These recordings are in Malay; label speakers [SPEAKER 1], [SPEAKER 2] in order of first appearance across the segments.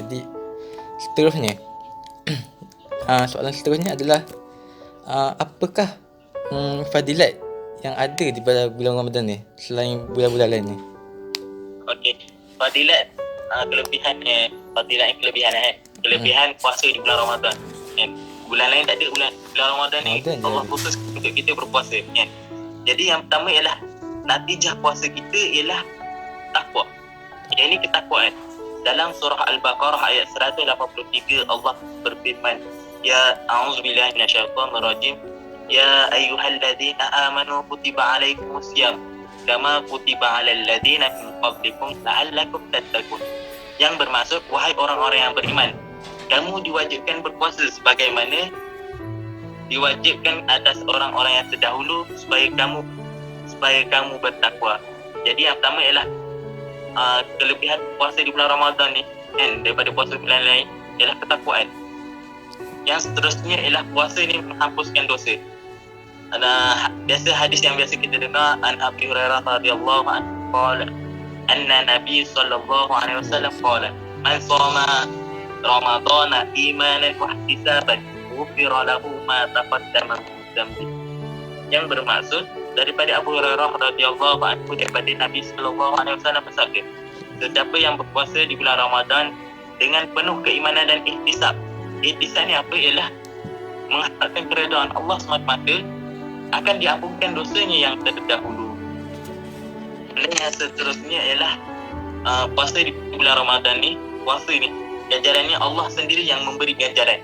[SPEAKER 1] Jadi seterusnya, soalan seterusnya adalah apakah fadilat yang ada di pada bulan Ramadan ni selain bulan-bulan lain ni?
[SPEAKER 2] Okey, fadilat kelebihannya, fadilat yang kelebihan puasa di bulan Ramadan. Bulan lain tak ada, bulan Ramadan ni Allah khusus untuk kita berpuasa. Jadi yang pertama ialah natijah puasa kita ialah takwa. Yang ini ketakwaan. Dalam surah Al-Baqarah ayat 183 Allah berfirman, Ya a'udzubillahi minasyaitonirrajim, Ya ayyuhalladzina amanu kutiba alaikumusiyam kama kutiba alal ladzina min qablikum la'allakum tattaqun. Yang bermaksud, wahai orang-orang yang beriman, kamu diwajibkan berpuasa sebagaimana diwajibkan atas orang-orang yang terdahulu supaya kamu bertakwa. Jadi yang pertama ialah kelebihan puasa di bulan Ramadan ni daripada puasa bulan lain ialah ketakwaan. Yang seterusnya ialah puasa ni menghapuskan dosa. Biasa hadis yang biasa kita dengar, an Abi Hurairah radhiyallahu anhu qala anna Nabi sallallahu alaihi wasallam qala man shoma Ramadana imanan wa ihtisaban ghufira lahu ma taqaddama min dhanbi. Yang bermaksud daripada Abu Hurairah radhiyallahu anhu daripada Nabi sallallahu alaihi wasallam bersabda, sesiapa yang berpuasa di bulan Ramadan dengan penuh keimanan dan ihtisab. Ihtisab ni apa? Ialah mengharapkan keredaan Allah semata-mata, akan diampunkan dosanya yang terdahulu. Dan yang seterusnya ialah puasa di bulan Ramadan ni, puasa ni ganjarannya Allah sendiri yang memberi ganjaran.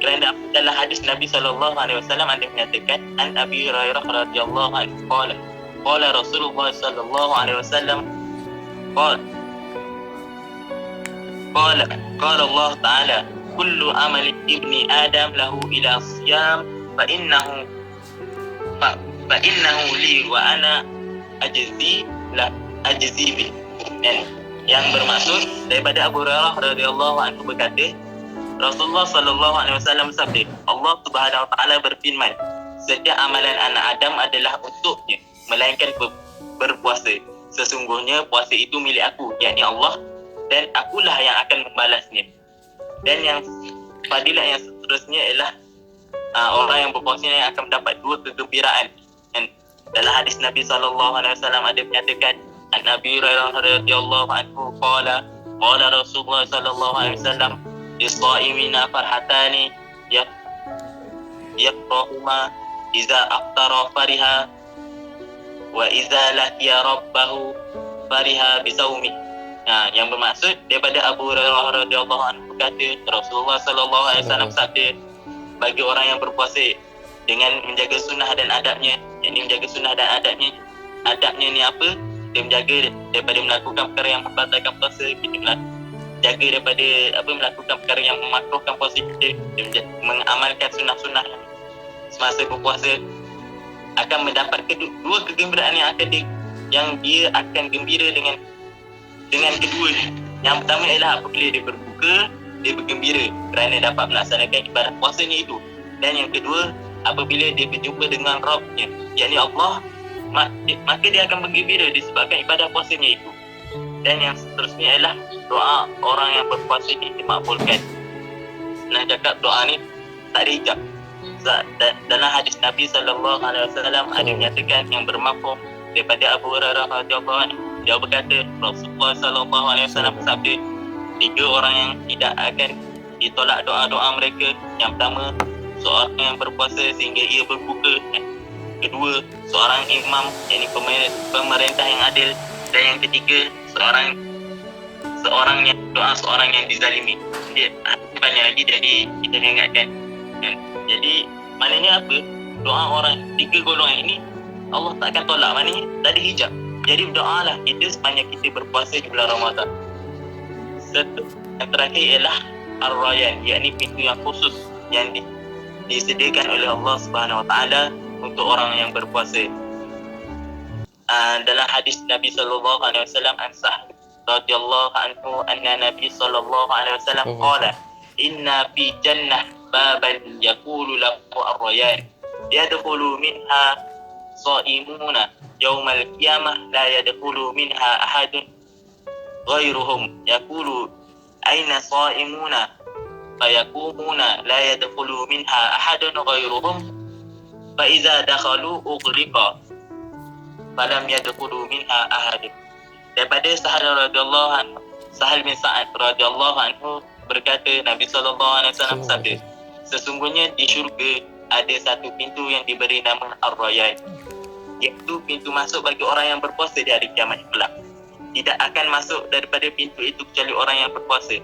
[SPEAKER 2] Kerana dalam hadis Nabi sallallahu alaihi wasallam ada menyatakan, an Abi Hurairah radhiyallahu anhu qala Rasulullah sallallahu alaihi wasallam qala Allah taala kullu amali ibni adam lahu ila siyam fa innahu li wa ana ajzi bi. Yang bermaksud daripada Abu Hurairah radhiyallahu anhu berkata, Rasulullah sallallahu alaihi wasallam bersabda, Allah Subhanahu wa taala berfirman, setiap amalan anak Adam adalah untuknya melainkan berpuasa. Sesungguhnya puasa itu milik aku, yakni Allah, dan akulah yang akan membalasnya. Dan yang fadilah yang seterusnya ialah orang yang berpuasa yang akan mendapat dua kegembiraan. Dan dalam hadis Nabi sallallahu alaihi wasallam ada menyatakan, an Nabi Hurairah radhiyallahu anhu qala Rasulullah sallallahu alaihi wasallam lis-shaimina farhatani yafrahuma idza aftara fariha wa idza laqiya rabbahu fariha bisawmi. Yang bermaksud daripada Abu Hurairah radhiyallahu anhu berkata, Rasulullah sallallahu alaihi wasallam bersabda, bagi orang yang berpuasa dengan menjaga sunnah dan adabnya, yakni menjaga sunnah dan adabnya ni apa? Dia menjaga daripada melakukan perkara yang membatalkan puasa, kita jaga daripada melakukan perkara yang memakruhkan puasa kita, dia mengamalkan sunnah-sunnah semasa berpuasa, akan mendapat dua kegembiraan yang dia akan gembira dengan kedua ni. Yang pertama ialah apabila dia berbuka, dia bergembira kerana dapat melaksanakan ibadah puasanya itu. Dan yang kedua, apabila dia berjumpa dengan Rabb-Nya, yakni Allah, maka dia akan bergembira disebabkan ibadah puasanya itu. Dan yang seterusnya ialah doa orang yang berpuasa ini dimakbulkan. Nah, cakap doa ni tak ada hijab. Dalam hadis Nabi sallallahu alaihi wasallam ada menyatakan yang bermafhum daripada Abu Hurairah radhiyallahu anhu, dia berkata, Rasulullah sallallahu alaihi wasallam bersabda, tiga orang yang tidak akan ditolak doa-doa mereka. Yang pertama, seorang yang berpuasa sehingga ia berbuka. Kedua, seorang imam, yakni pemerintah yang adil. Dan yang ketiga, seorang yang dizalimi. Dia banyak lagi, jadi kita ingatkan. Jadi maknanya apa? Doa orang tiga golongan ini Allah tak akan tolak, maknanya tak ada hijab. Jadi berdoalah kita sepanjang kita berpuasa di bulan Ramadan. Yang terakhir ialah Ar-Rayyan, yakni pintu yang khusus yang disediakan oleh Allah Subhanahu wa taala untuk orang yang berpuasa. Dalam hadis Nabi sallallahu alaihi wasallam an Sa'd radhiyallahu anhu anna Nabi sallallahu alaihi wasallam qala inna fi jannah baban yaqulu lahu ar-rayyan yadkhulu minha sha'imuna yaumal qiyamah la yadkhulu minha ahadun ghairuhum yaqulu aina shaimuna fayaqumuna la yadkhulu minha ahadun ghairuhum fa idza dakhalu ughliqa falam yadkhulu minha ahadun. Daripada Sahal bin Sa'ad radhiyallahu anhu berkata, Nabi sallallahu alaihi wasallam sabda, sesungguhnya di syurga ada satu pintu yang diberi nama Ar-Rayyan, iaitu pintu masuk bagi orang yang berpuasa di hari kiamat kelak. Tidak akan masuk daripada pintu itu kecuali orang yang berpuasa.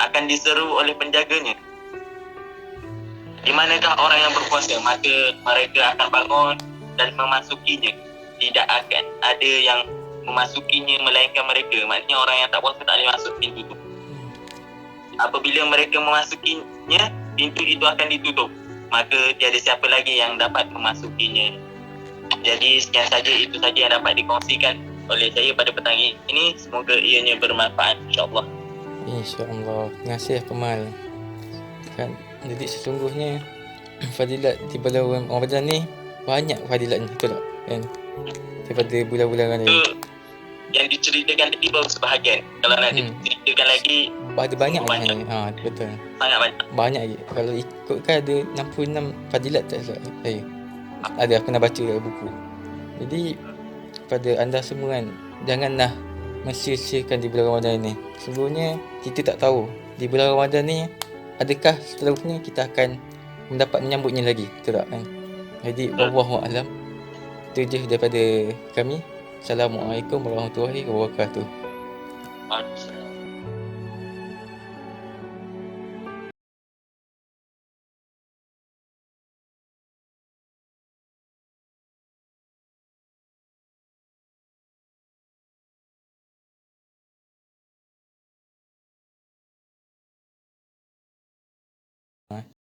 [SPEAKER 2] Akan diseru oleh penjaganya, di manakah orang yang berpuasa? Maka mereka akan bangun dan memasukinya. Tidak akan ada yang memasukinya melainkan mereka. Maknanya orang yang tak puasa tak boleh masuk pintu itu. Apabila mereka memasukinya, pintu itu akan ditutup. Maka tiada siapa lagi yang dapat memasukinya. Jadi sekian saja, itu saja yang dapat dikongsikan oleh saya pada petang ini. Semoga ianya bermanfaat, insyaAllah.
[SPEAKER 1] InsyaAllah. Terima kasih Kamal. Kan, jadi sesungguhnya fadilat di bulan Ramadan ni banyak fadilatnya, betul tak? Kan? Daripada bulan-bulan lain.
[SPEAKER 2] Itu yang diceritakan tadi baru sebahagian. Kalau nak diceritakan lagi,
[SPEAKER 1] ada banyak lagi. Betul.
[SPEAKER 2] Sangat banyak.
[SPEAKER 1] Banyak lagi. Kalau ikutkan ada 66 fadilat tak salah saya. Ada aku nak baca buku. Jadi pada anda semua kan, janganlah mensia-siakan di bulan Ramadan ni. Sebenarnya kita tak tahu di bulan Ramadan ni adakah seterusnya kita akan mendapat menyambutnya lagi, betul tak kan? Jadi wallahu a'lam. Itu je daripada kami. Assalamualaikum warahmatullahi wabarakatuh.
[SPEAKER 2] Waalaikumsalam.